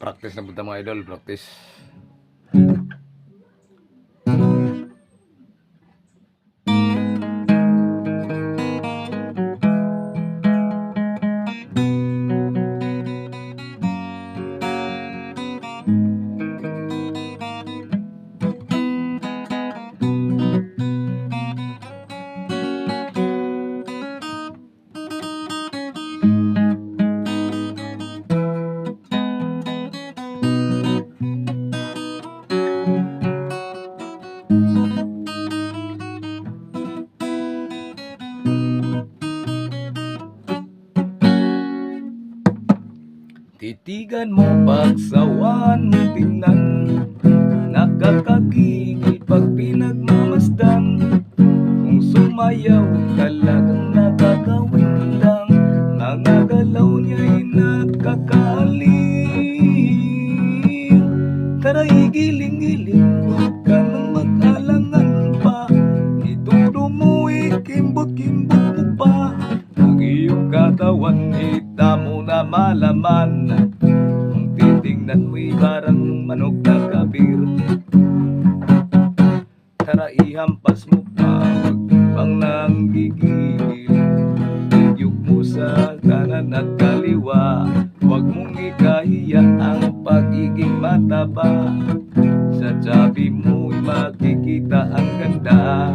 Practice na punta mga idol, practice. Titigan mo, pagsawan mo tingnan, nakakagigil pag pinagmamasdan. Kung sumayaw talagang nakakawin lang, mga galaw niya'y nakakaaliw. Tara igiling-giling, huwag ka nang mag-alangan pa, itudo mo ikimbot-kimbot mo pa. Ang iyong katawan hita mo na malaman, kung titingnan mo'y parang manok na kabir. Tara ihampas mo pa, wag pang nanggigigil, igyug mo sa kanan at kaliwa. Huwag mong ikahiya ang pagiging mataba, sa tabi mo'y makikita ang ganda.